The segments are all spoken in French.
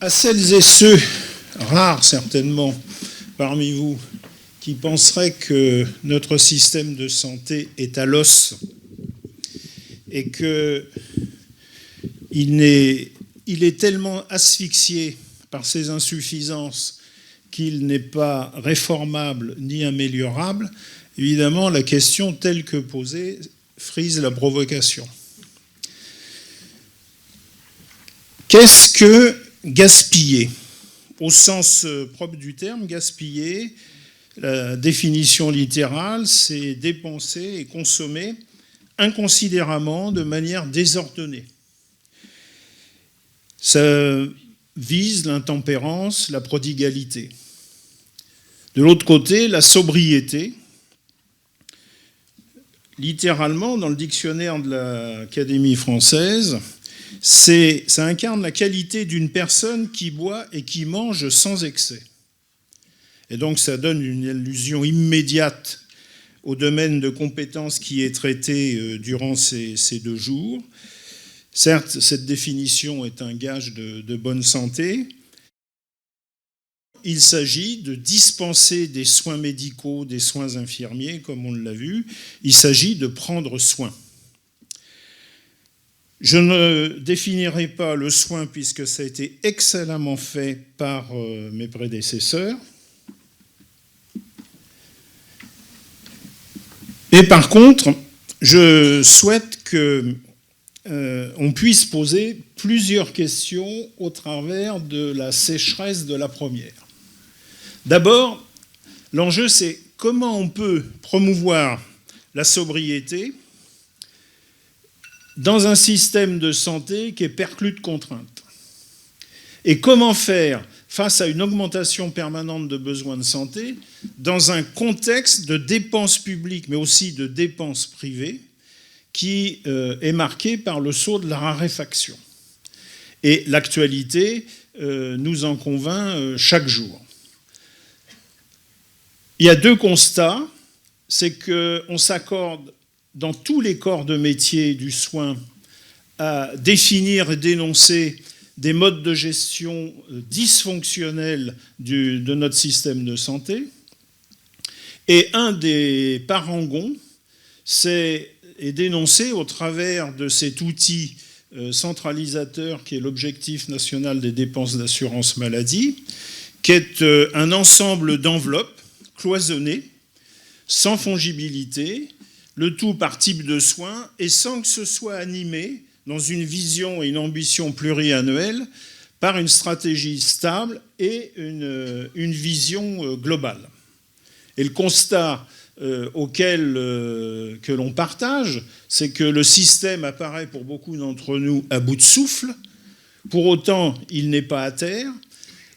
À celles et ceux, rares certainement, parmi vous, qui penseraient que notre système de santé est à l'os et qu'il est tellement asphyxié par ses insuffisances qu'il n'est pas réformable ni améliorable, évidemment, la question telle que posée frise la provocation. Qu'est-ce que gaspiller? Au sens propre du terme, gaspiller, la définition littérale, c'est dépenser et consommer inconsidérément de manière désordonnée. Ça vise l'intempérance, la prodigalité. De l'autre côté, la sobriété. Littéralement, dans le dictionnaire de l'Académie française, ça incarne la qualité d'une personne qui boit et qui mange sans excès. Et donc ça donne une allusion immédiate au domaine de compétences qui est traité durant ces 2 jours. Certes, cette définition est un gage de bonne santé. Il s'agit de dispenser des soins médicaux, des soins infirmiers, comme on l'a vu. Il s'agit de prendre soin. Je ne définirai pas le soin puisque ça a été excellemment fait par mes prédécesseurs. Et par contre, je souhaite qu'on puisse poser plusieurs questions au travers de la sécheresse de la première. D'abord, l'enjeu, c'est comment on peut promouvoir la sobriété dans un système de santé qui est perclus de contraintes. Et comment faire face à une augmentation permanente de besoins de santé dans un contexte de dépenses publiques, mais aussi de dépenses privées, qui est marqué par le sceau de la raréfaction. Et l'actualité nous en convainc chaque jour. Il y a 2 constats. C'est qu'on s'accorde dans tous les corps de métier du soin à définir et dénoncer des modes de gestion dysfonctionnels de notre système de santé. Et un des parangons, est dénoncé au travers de cet outil centralisateur qui est l'objectif national des dépenses d'assurance maladie, qui est un ensemble d'enveloppes cloisonnées, sans fongibilité, le tout par type de soins, et sans que ce soit animé dans une vision et une ambition pluriannuelle par une stratégie stable et une vision globale. Et le constat que l'on partage, c'est que le système apparaît pour beaucoup d'entre nous à bout de souffle. Pour autant, il n'est pas à terre.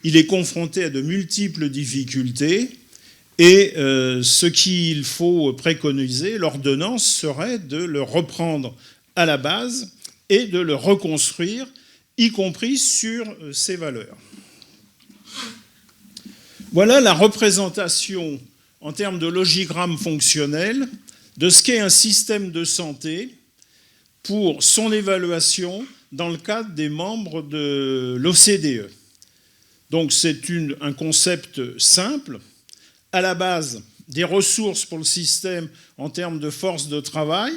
Il est confronté à de multiples difficultés. Et ce qu'il faut préconiser, l'ordonnance, serait de le reprendre à la base et de le reconstruire, y compris sur ses valeurs. Voilà la représentation en termes de logigramme fonctionnel de ce qu'est un système de santé pour son évaluation dans le cadre des membres de l'OCDE. Donc c'est un concept simple. À la base, des ressources pour le système en termes de force de travail,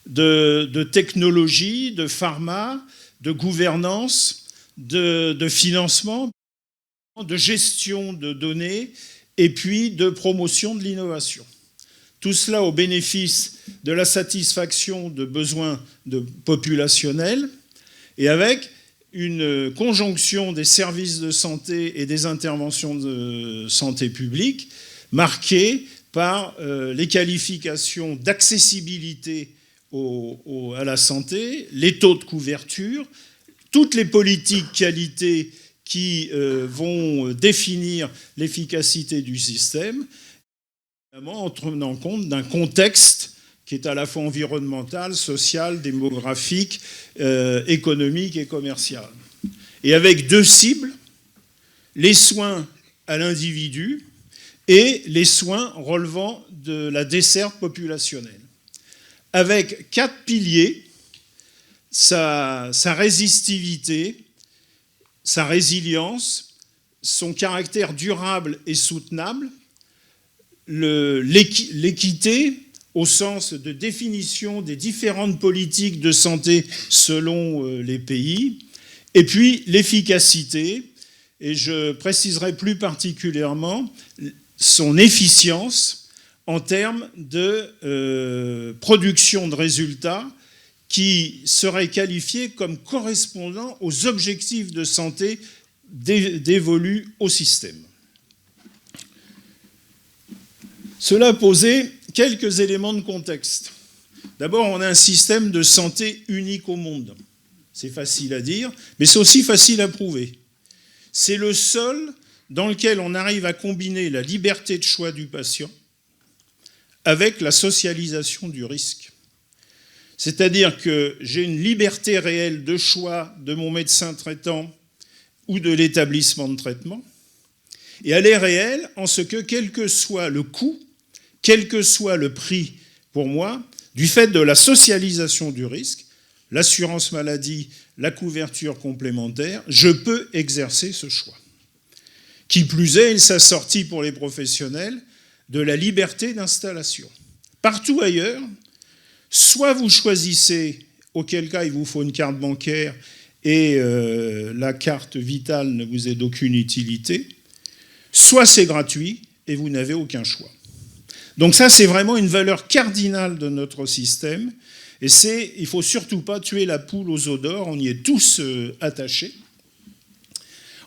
de technologie, de pharma, de gouvernance, de financement, de gestion de données et puis de promotion de l'innovation. Tout cela au bénéfice de la satisfaction de besoins populationnels et avec une conjonction des services de santé et des interventions de santé publique marquée par les qualifications d'accessibilité à la santé, les taux de couverture, toutes les politiques qualité qui vont définir l'efficacité du système, évidemment en tenant compte d'un contexte qui est à la fois environnemental, social, démographique, économique et commercial. Et avec 2 cibles, les soins à l'individu et les soins relevant de la desserte populationnelle. Avec 4 piliers, sa résistivité, sa résilience, son caractère durable et soutenable, l'équité au sens de définition des différentes politiques de santé selon les pays, et puis l'efficacité, et je préciserai plus particulièrement son efficience en termes de production de résultats qui seraient qualifiés comme correspondant aux objectifs de santé dévolus au système. Cela posait quelques éléments de contexte. D'abord, on a un système de santé unique au monde. C'est facile à dire, mais c'est aussi facile à prouver. C'est le seul dans lequel on arrive à combiner la liberté de choix du patient avec la socialisation du risque. C'est-à-dire que j'ai une liberté réelle de choix de mon médecin traitant ou de l'établissement de traitement, et elle est réelle en ce que, quel que soit le coût, quel que soit le prix pour moi, du fait de la socialisation du risque, l'assurance maladie, la couverture complémentaire, je peux exercer ce choix. Qui plus est, il s'assortit pour les professionnels de la liberté d'installation. Partout ailleurs, soit vous choisissez, auquel cas il vous faut une carte bancaire et la carte vitale ne vous est d'aucune utilité, soit c'est gratuit et vous n'avez aucun choix. Donc ça, c'est vraiment une valeur cardinale de notre système. Et il ne faut surtout pas tuer la poule aux œufs d'or, on y est tous attachés.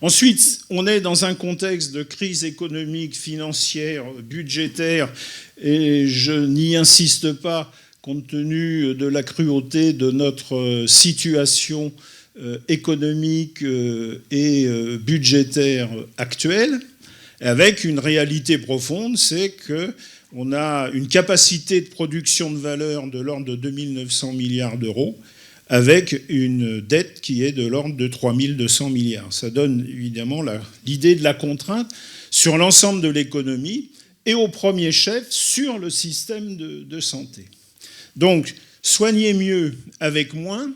Ensuite, on est dans un contexte de crise économique, financière, budgétaire, et je n'y insiste pas compte tenu de la cruauté de notre situation économique et budgétaire actuelle, avec une réalité profonde, c'est qu'on a une capacité de production de valeur de l'ordre de 2 900 milliards d'euros, avec une dette qui est de l'ordre de 3 200 milliards. Ça donne évidemment l'idée de la contrainte sur l'ensemble de l'économie et au premier chef sur le système de santé. Donc, soigner mieux avec moins,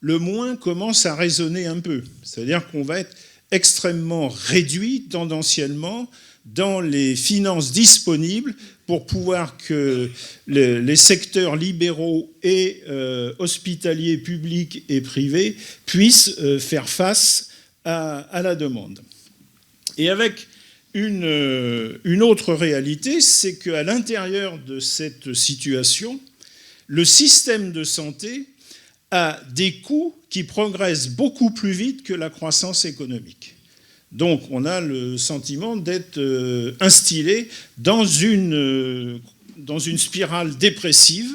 le moins commence à résonner un peu. C'est-à-dire qu'on va être extrêmement réduit tendanciellement dans les finances disponibles pour pouvoir que les secteurs libéraux et hospitaliers publics et privés puissent faire face à la demande. Et avec une autre réalité, c'est qu'à l'intérieur de cette situation, le système de santé a des coûts qui progressent beaucoup plus vite que la croissance économique. Donc on a le sentiment d'être instillé dans une spirale dépressive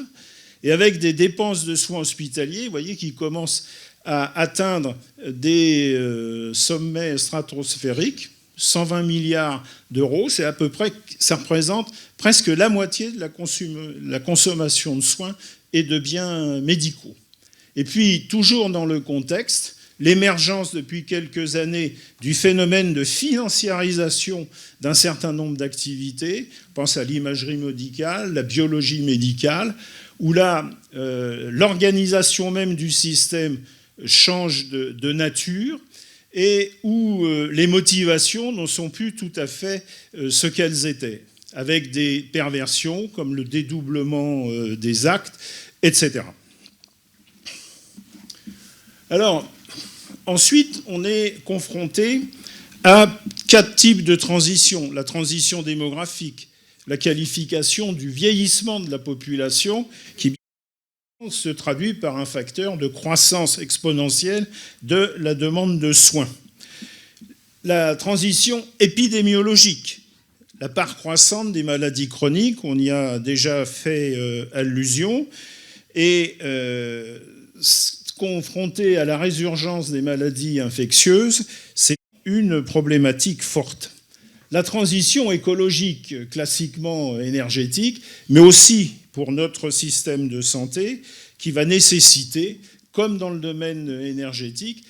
et avec des dépenses de soins hospitaliers, vous voyez, qui commencent à atteindre des sommets stratosphériques, 120 milliards d'euros, c'est à peu près, ça représente presque la moitié de la consommation de soins et de biens médicaux. Et puis, toujours dans le contexte, l'émergence depuis quelques années du phénomène de financiarisation d'un certain nombre d'activités, on pense à l'imagerie médicale, la biologie médicale, où là, l'organisation même du système change de nature et où les motivations ne sont plus tout à fait ce qu'elles étaient, avec des perversions comme le dédoublement des actes, etc. Alors, ensuite, on est confronté à 4 types de transitions. La transition démographique, la qualification du vieillissement de la population, qui se traduit par un facteur de croissance exponentielle de la demande de soins. La transition épidémiologique, la part croissante des maladies chroniques, on y a déjà fait allusion, et confronté à la résurgence des maladies infectieuses, c'est une problématique forte. La transition écologique, classiquement énergétique, mais aussi pour notre système de santé, qui va nécessiter, comme dans le domaine énergétique,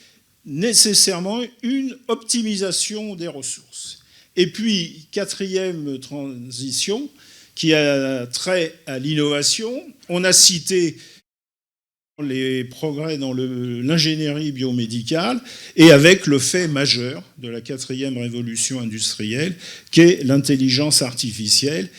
nécessairement une optimisation des ressources. Et puis, 4e transition, qui a trait à l'innovation, on a cité les progrès dans l'ingénierie biomédicale et avec le fait majeur de la 4e révolution industrielle, qu'est l'intelligence artificielle.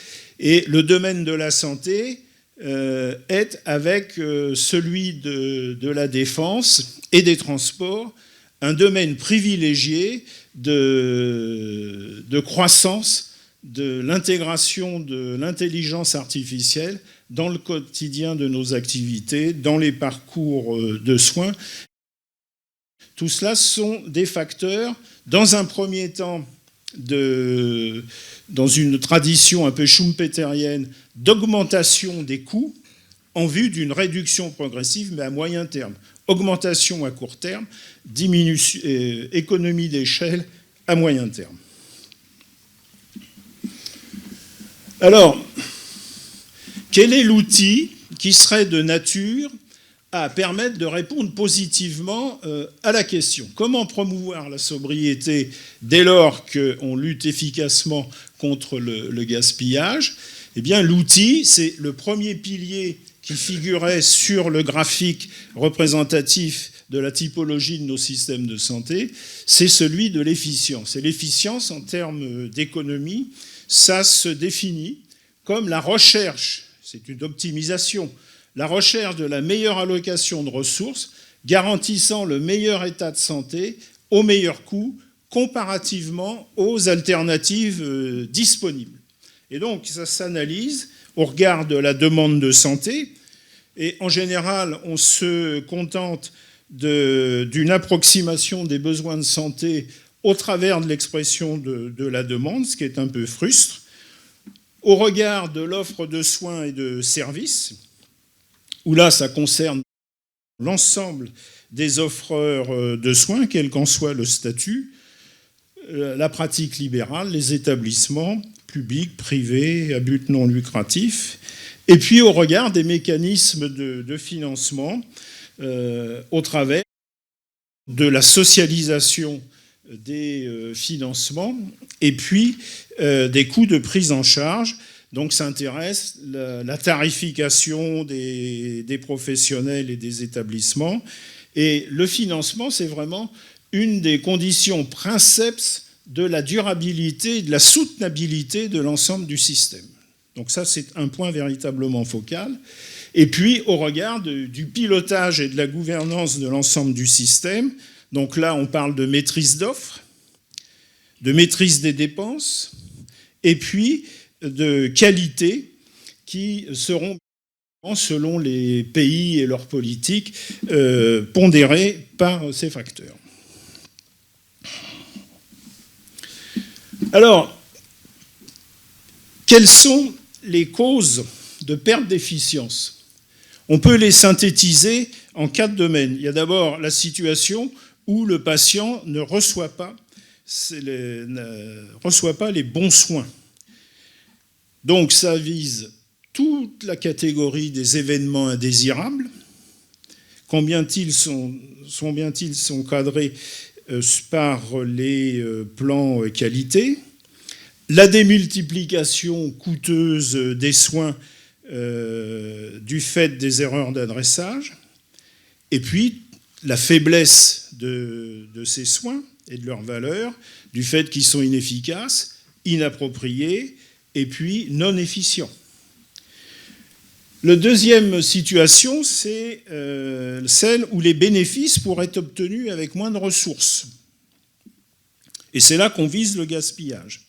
Et le domaine de la santé est, avec celui de la défense et des transports, un domaine privilégié de croissance de l'intégration de l'intelligence artificielle dans le quotidien de nos activités, dans les parcours de soins. Tout cela sont des facteurs, dans un premier temps, dans une tradition un peu schumpeterienne, d'augmentation des coûts en vue d'une réduction progressive, mais à moyen terme. Augmentation à court terme, économie d'échelle à moyen terme. Alors, quel est l'outil qui serait de nature à permettre de répondre positivement à la question? Comment promouvoir la sobriété dès lors qu'on lutte efficacement contre le gaspillage? Eh bien, l'outil, c'est le premier pilier qui figurait sur le graphique représentatif de la typologie de nos systèmes de santé, c'est celui de l'efficience. Et l'efficience, en termes d'économie, ça se définit comme la recherche, c'est une optimisation, la recherche de la meilleure allocation de ressources, garantissant le meilleur état de santé au meilleur coût, comparativement aux alternatives disponibles. Et donc, ça s'analyse au regard de la demande de santé, et en général, on se contente d'une approximation des besoins de santé au travers de l'expression de la demande, ce qui est un peu frustre, au regard de l'offre de soins et de services, où là, ça concerne l'ensemble des offreurs de soins, quel qu'en soit le statut, la pratique libérale, les établissements publics, privés, à but non lucratif, et puis au regard des mécanismes de financement au travers de la socialisation des financements et puis des coûts de prise en charge. Donc ça intéresse la tarification des professionnels et des établissements. Et le financement, c'est vraiment une des conditions princeps de la durabilité et de la soutenabilité de l'ensemble du système. Donc ça, c'est un point véritablement focal. Et puis, au regard du pilotage et de la gouvernance de l'ensemble du système, donc là, on parle de maîtrise d'offres, de maîtrise des dépenses, et puis de qualité qui seront, selon les pays et leurs politiques, pondérées par ces facteurs. Alors, quelles sont les causes de perte d'efficience? On peut les synthétiser en 4 domaines. Il y a d'abord la situation où le patient ne reçoit pas les bons soins. Donc ça vise toute la catégorie des événements indésirables, combien ils sont cadrés par les plans qualité, la démultiplication coûteuse des soins du fait des erreurs d'adressage, et puis la faiblesse de ces soins et de leur valeur, du fait qu'ils sont inefficaces, inappropriés, et puis non efficients. La deuxième situation, c'est celle où les bénéfices pourraient être obtenus avec moins de ressources. Et c'est là qu'on vise le gaspillage.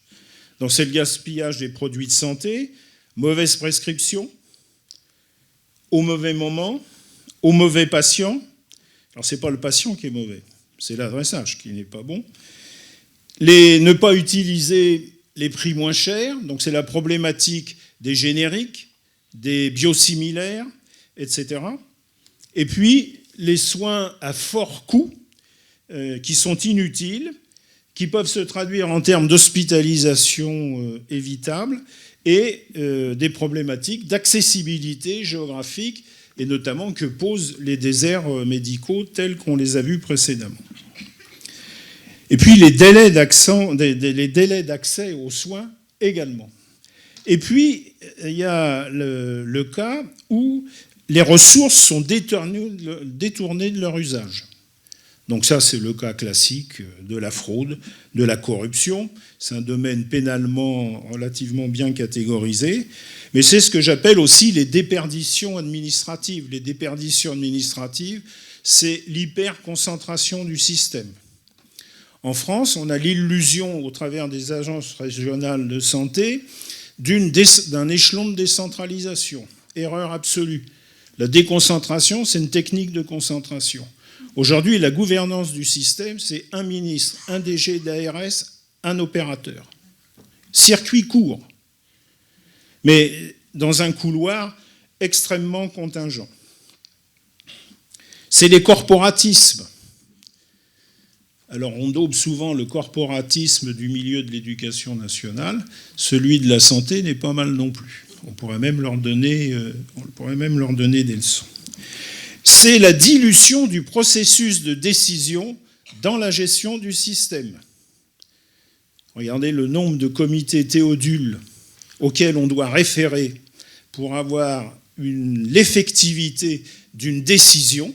Donc c'est le gaspillage des produits de santé, mauvaise prescription, au mauvais moment, au mauvais patient. Alors ce n'est pas le patient qui est mauvais, c'est l'adressage qui n'est pas bon. Ne pas utiliser les prix moins chers, donc c'est la problématique des génériques, des biosimilaires, etc. Et puis les soins à fort coût qui sont inutiles, qui peuvent se traduire en termes d'hospitalisation évitable et des problématiques d'accessibilité géographique et notamment que posent les déserts médicaux tels qu'on les a vus précédemment. Et puis les délais d'accès aux soins également. Et puis il y a le cas où les ressources sont détournées de leur usage. Donc ça, c'est le cas classique de la fraude, de la corruption. C'est un domaine pénalement relativement bien catégorisé. Mais c'est ce que j'appelle aussi les déperditions administratives. Les déperditions administratives, c'est l'hyperconcentration du système. En France, on a l'illusion, au travers des agences régionales de santé, d'un échelon de décentralisation. Erreur absolue. La déconcentration, c'est une technique de concentration. Aujourd'hui, la gouvernance du système, c'est un ministre, un DG d'ARS, un opérateur. Circuit court, mais dans un couloir extrêmement contingent. C'est les corporatismes. Alors, on daube souvent le corporatisme du milieu de l'éducation nationale. Celui de la santé n'est pas mal non plus. On pourrait même leur donner des leçons. C'est la dilution du processus de décision dans la gestion du système. Regardez le nombre de comités Théodule auxquels on doit référer pour avoir l'effectivité d'une décision,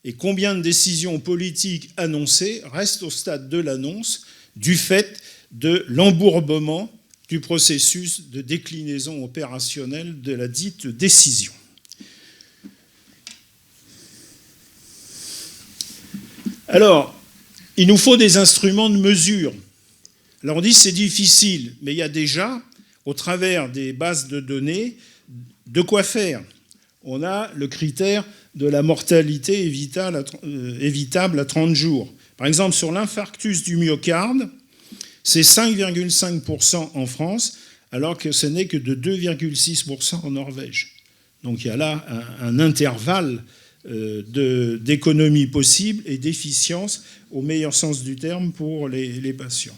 et combien de décisions politiques annoncées restent au stade de l'annonce du fait de l'embourbement du processus de déclinaison opérationnelle de la dite décision. Alors, il nous faut des instruments de mesure. Alors on dit que c'est difficile, mais il y a déjà, au travers des bases de données, de quoi faire. On a le critère de la mortalité évitable à 30 jours. Par exemple, sur l'infarctus du myocarde, c'est 5,5% en France, alors que ce n'est que de 2,6% en Norvège. Donc il y a là un intervalle d'économie possible et d'efficience au meilleur sens du terme pour les patients.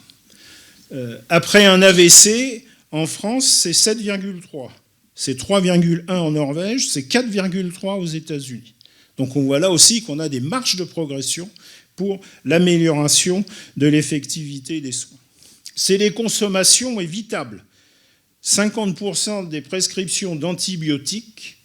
Après un AVC, en France, c'est 7,3. C'est 3,1 en Norvège, c'est 4,3 aux États-Unis. Donc on voit là aussi qu'on a des marges de progression pour l'amélioration de l'effectivité des soins. C'est les consommations évitables. 50% des prescriptions d'antibiotiques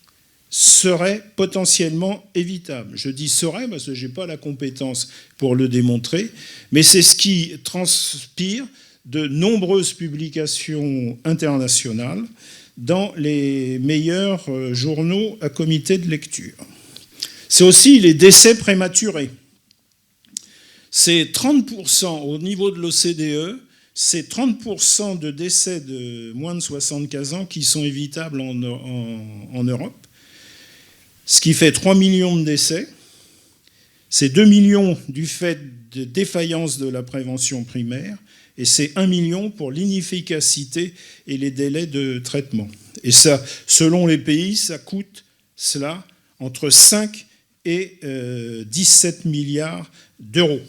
seraient potentiellement évitables. Je dis seraient parce que je n'ai pas la compétence pour le démontrer, mais c'est ce qui transpire de nombreuses publications internationales dans les meilleurs journaux à comité de lecture. C'est aussi les décès prématurés. C'est 30% au niveau de l'OCDE, c'est 30% de décès de moins de 75 ans qui sont évitables en Europe, ce qui fait 3 millions de décès. C'est 2 millions du fait de défaillance de la prévention primaire, et c'est 1 million pour l'inefficacité et les délais de traitement. Et ça, selon les pays, ça coûte cela entre 5 et 17 milliards d'euros.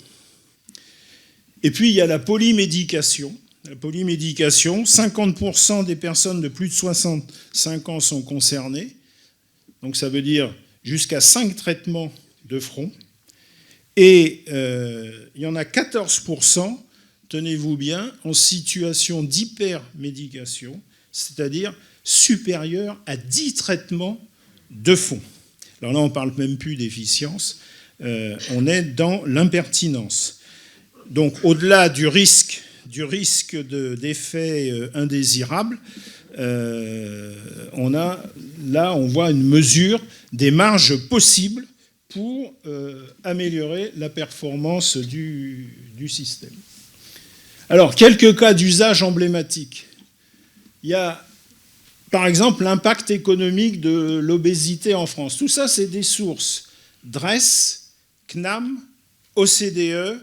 Et puis, il y a la polymédication. La polymédication, 50% des personnes de plus de 65 ans sont concernées. Donc ça veut dire jusqu'à 5 traitements de front. Et il y en a 14%, tenez-vous bien, en situation d'hypermédication, c'est-à-dire supérieure à 10 traitements de fond. Alors là, on ne parle même plus d'efficience, on est dans l'impertinence. Donc au-delà du risque d'effets indésirables, on voit une mesure des marges possibles pour améliorer la performance du système. Alors, quelques cas d'usage emblématiques. Il y a, par exemple, l'impact économique de l'obésité en France. Tout ça, c'est des sources DRES, CNAM, OCDE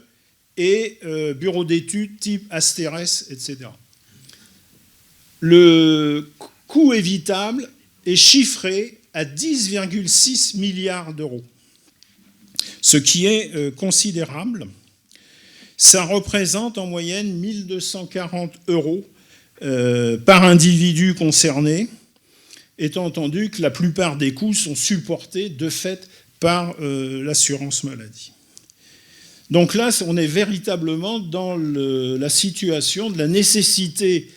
et bureaux d'études type Asterès, etc. Le coût évitable est chiffré à 10,6 milliards d'euros, ce qui est considérable. Ça représente en moyenne 1 240 euros par individu concerné, étant entendu que la plupart des coûts sont supportés de fait par l'assurance maladie. Donc là, on est véritablement dans la situation de la nécessité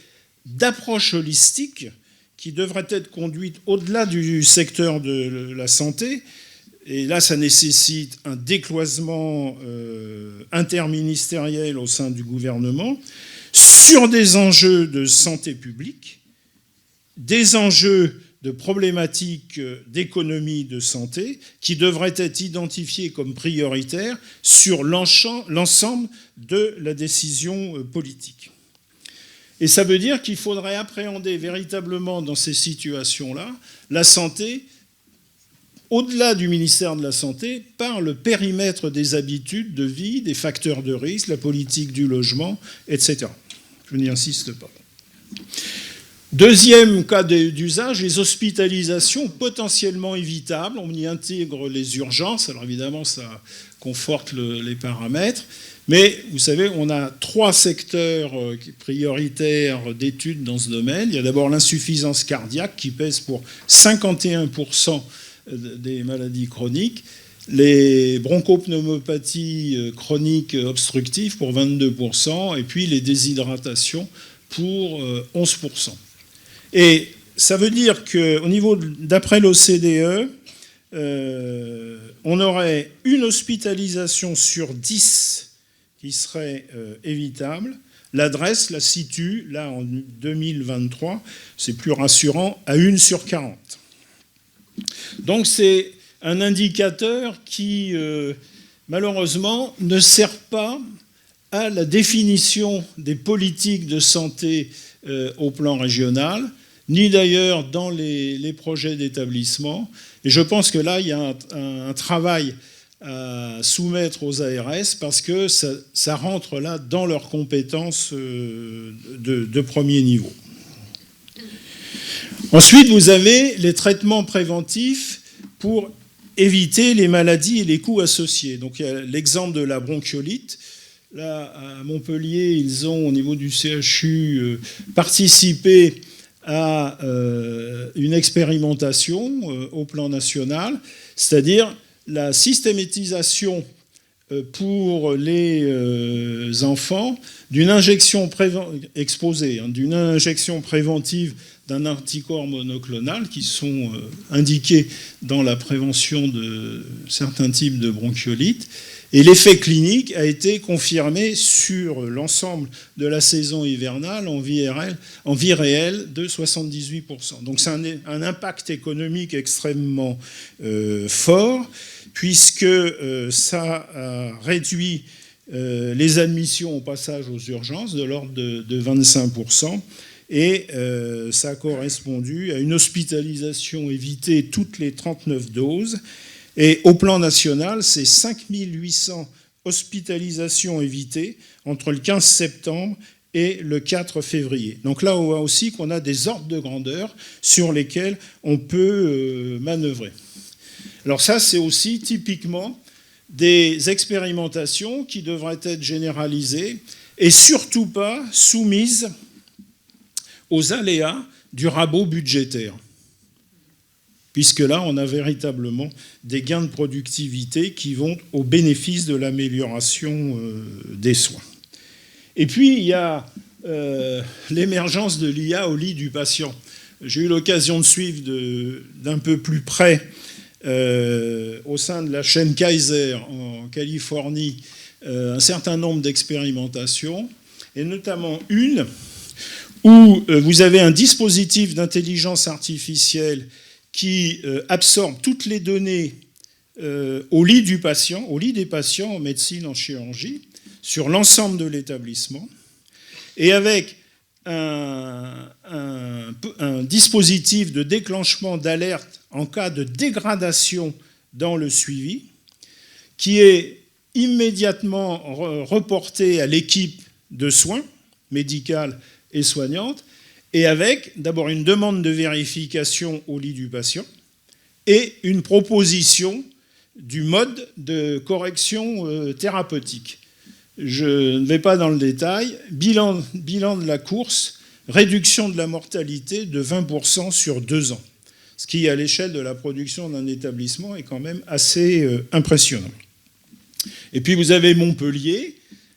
d'approche holistique qui devrait être conduite au-delà du secteur de la santé. Et là, ça nécessite un décloisement interministériel au sein du gouvernement sur des enjeux de santé publique, des enjeux de problématiques d'économie de santé qui devraient être identifiés comme prioritaires sur l'ensemble de la décision politique. Et ça veut dire qu'il faudrait appréhender véritablement dans ces situations-là la santé au-delà du ministère de la Santé par le périmètre des habitudes de vie, des facteurs de risque, la politique du logement, etc. Je n'y insiste pas. Deuxième cas d'usage, les hospitalisations potentiellement évitables. On y intègre les urgences. Alors évidemment, ça conforte les paramètres. Mais vous savez, on a 3 secteurs prioritaires d'études dans ce domaine. Il y a d'abord l'insuffisance cardiaque qui pèse pour 51% des maladies chroniques. Les bronchopneumopathies chroniques obstructives pour 22%. Et puis les déshydratations pour 11%. Et ça veut dire qu'au niveau, d'après l'OCDE, on aurait une hospitalisation sur 10 qui serait évitable. L'adresse la situe, là en 2023, c'est plus rassurant, à 1 sur 40. Donc c'est un indicateur qui, malheureusement, ne sert pas à la définition des politiques de santé au plan régional, ni d'ailleurs dans les projets d'établissement. Et je pense que là, il y a un travail à soumettre aux ARS parce que ça rentre là dans leurs compétences de premier niveau. Ensuite, vous avez les traitements préventifs pour éviter les maladies et les coûts associés. Donc il y a l'exemple de la bronchiolite. Là, à Montpellier, ils ont, au niveau du CHU, participé à une expérimentation au plan national, c'est-à-dire la systématisation pour les enfants d'une injection exposée, d'une injection préventive d'un anticorps monoclonal qui sont indiqués dans la prévention de certains types de bronchiolites. Et l'effet clinique a été confirmé sur l'ensemble de la saison hivernale en vie réelle de 78%. Donc c'est un impact économique extrêmement fort, puisque ça a réduit les admissions au passage aux urgences de l'ordre de 25%. Et ça a correspondu à une hospitalisation évitée toutes les 39 doses. Et au plan national, c'est 5800 hospitalisations évitées entre le 15 septembre et le 4 février. Donc là, on voit aussi qu'on a des ordres de grandeur sur lesquels on peut manœuvrer. Alors ça, c'est aussi typiquement des expérimentations qui devraient être généralisées et surtout pas soumises aux aléas du rabot budgétaire. Puisque là, on a véritablement des gains de productivité qui vont au bénéfice de l'amélioration des soins. Et puis, il y a l'émergence de l'IA au lit du patient. J'ai eu l'occasion de suivre d'un peu plus près, au sein de la chaîne Kaiser en Californie, un certain nombre d'expérimentations, et notamment une où vous avez un dispositif d'intelligence artificielle qui absorbe toutes les données au lit du patient, au lit des patients en médecine, en chirurgie, sur l'ensemble de l'établissement, et avec un dispositif de déclenchement d'alerte en cas de dégradation dans le suivi, qui est immédiatement reporté à l'équipe de soins médicale et soignante, et avec d'abord une demande de vérification au lit du patient et une proposition du mode de correction thérapeutique. Je ne vais pas dans le détail. Bilan de la course, réduction de la mortalité de 20% sur 2 ans, ce qui, à l'échelle de la production d'un établissement, est quand même assez impressionnant. Et puis vous avez Montpellier,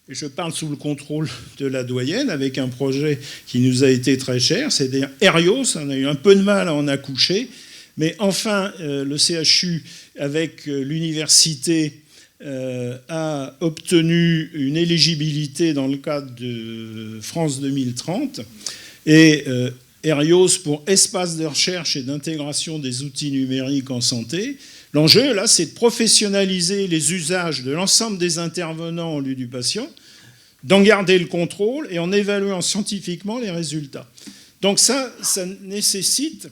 et je parle sous le contrôle de la doyenne, avec un projet qui nous a été très cher, c'est-à-dire Herios. On a eu un peu de mal à en accoucher, mais enfin, le CHU, avec l'université, a obtenu une éligibilité dans le cadre de France 2030, et Herios pour espace de recherche et d'intégration des outils numériques en santé. L'enjeu, là, c'est de professionnaliser les usages de l'ensemble des intervenants en lieu du patient, d'en garder le contrôle et en évaluant scientifiquement les résultats. Donc ça nécessite,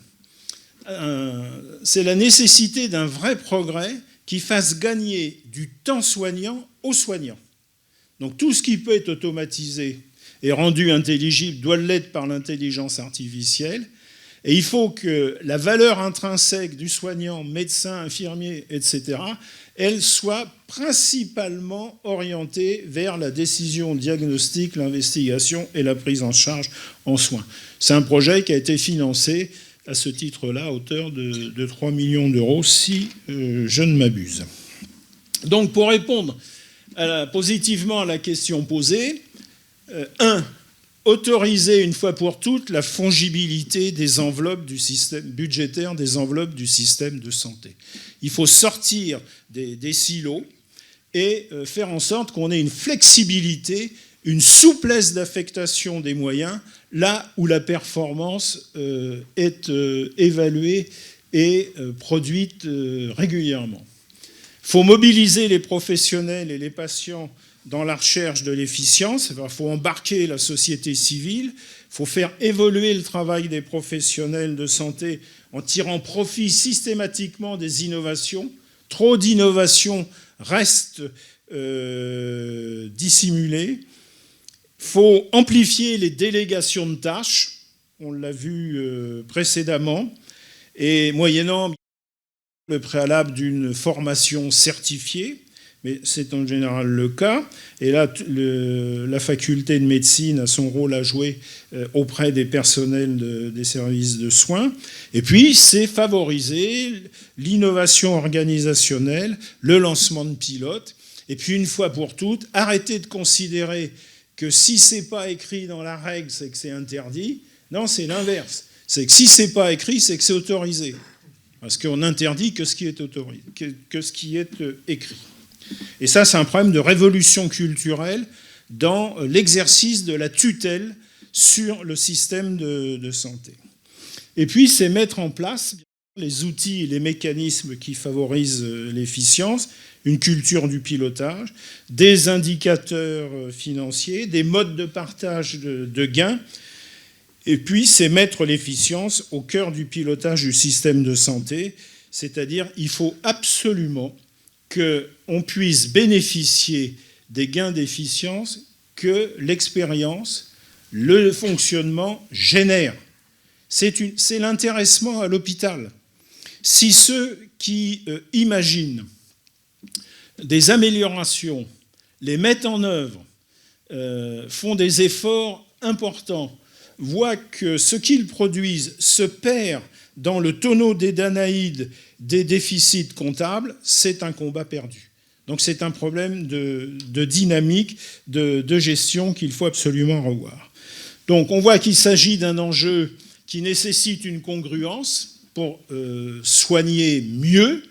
c'est la nécessité d'un vrai progrès qui fasse gagner du temps soignant aux soignants. Donc tout ce qui peut être automatisé et rendu intelligible doit l'être par l'intelligence artificielle. Et il faut que la valeur intrinsèque du soignant, médecin, infirmier, etc., elle soit principalement orientée vers la décision diagnostique, l'investigation et la prise en charge en soins. C'est un projet qui a été financé à ce titre-là à hauteur de 3 millions d'euros, si je ne m'abuse. Donc pour répondre positivement à la question posée, 1. Autoriser une fois pour toutes la fongibilité des enveloppes du système budgétaire, des enveloppes du système de santé. Il faut sortir des silos et faire en sorte qu'on ait une flexibilité, une souplesse d'affectation des moyens, là où la performance est évaluée et produite régulièrement. Il faut mobiliser les professionnels et les patients dans la recherche de l'efficience. Il faut embarquer la société civile, il faut faire évoluer le travail des professionnels de santé en tirant profit systématiquement des innovations. Trop d'innovations restent dissimulées. Il faut amplifier les délégations de tâches, on l'a vu précédemment, et moyennant le préalable d'une formation certifiée, mais c'est en général le cas. Et là, la faculté de médecine a son rôle à jouer auprès des personnels des services de soins. Et puis, c'est favoriser l'innovation organisationnelle, le lancement de pilotes. Et puis, une fois pour toutes, arrêter de considérer que si c'est pas écrit dans la règle, c'est que c'est interdit. Non, c'est l'inverse. C'est que si c'est pas écrit, c'est que c'est autorisé. Parce qu'on n'interdit que ce qui est autorisé, que ce qui est écrit. Et ça, c'est un problème de révolution culturelle dans l'exercice de la tutelle sur le système de santé. Et puis, c'est mettre en place les outils et les mécanismes qui favorisent l'efficience, une culture du pilotage, des indicateurs financiers, des modes de partage de gains. Et puis, c'est mettre l'efficience au cœur du pilotage du système de santé, c'est-à-dire il faut absolument qu'on puisse bénéficier des gains d'efficience que l'expérience, le fonctionnement génèrent. C'est l'intéressement à l'hôpital. Si ceux qui imaginent des améliorations, les mettent en œuvre, font des efforts importants, voient que ce qu'ils produisent se perd dans le tonneau des Danaïdes des déficits comptables, c'est un combat perdu. Donc c'est un problème de dynamique, de gestion qu'il faut absolument revoir. Donc on voit qu'il s'agit d'un enjeu qui nécessite une congruence pour soigner mieux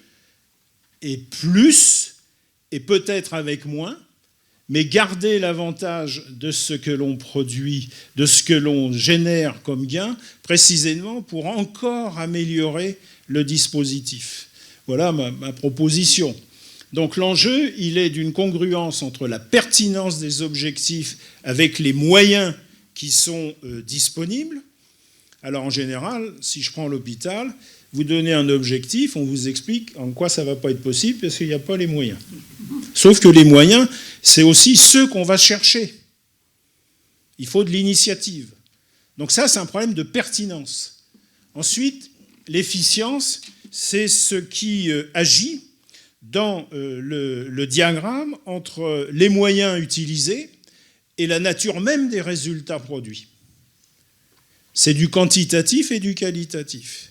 et plus, et peut-être avec moins, mais garder l'avantage de ce que l'on produit, de ce que l'on génère comme gain, précisément pour encore améliorer le dispositif. Voilà ma proposition. Donc l'enjeu, il est d'une congruence entre la pertinence des objectifs avec les moyens qui sont disponibles. Alors en général, si je prends l'hôpital, vous donnez un objectif, on vous explique en quoi ça ne va pas être possible parce qu'il n'y a pas les moyens. Sauf que les moyens, c'est aussi ceux qu'on va chercher. Il faut de l'initiative. Donc ça, c'est un problème de pertinence. Ensuite, l'efficience, c'est ce qui agit dans le diagramme entre les moyens utilisés et la nature même des résultats produits. C'est du quantitatif et du qualitatif.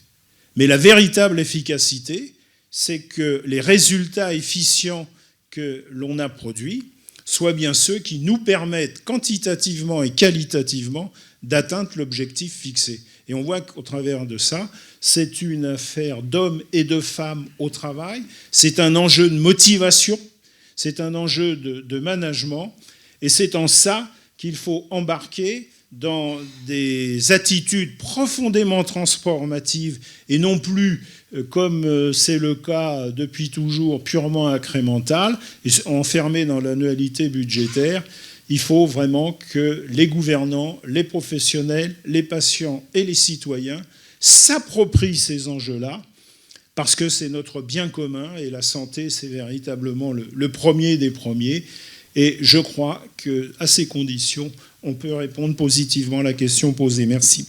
Mais la véritable efficacité, c'est que les résultats efficients que l'on a produits soient bien ceux qui nous permettent quantitativement et qualitativement d'atteindre l'objectif fixé. Et on voit qu'au travers de ça, c'est une affaire d'hommes et de femmes au travail, c'est un enjeu de motivation, c'est un enjeu de management, et c'est en ça qu'il faut embarquer dans des attitudes profondément transformatives et non plus, comme c'est le cas depuis toujours, purement incrémental, enfermé dans l'annualité budgétaire. Il faut vraiment que les gouvernants, les professionnels, les patients et les citoyens s'approprient ces enjeux-là, parce que c'est notre bien commun, et la santé, c'est véritablement le premier des premiers. Et je crois qu'à ces conditions, on peut répondre positivement à la question posée. Merci.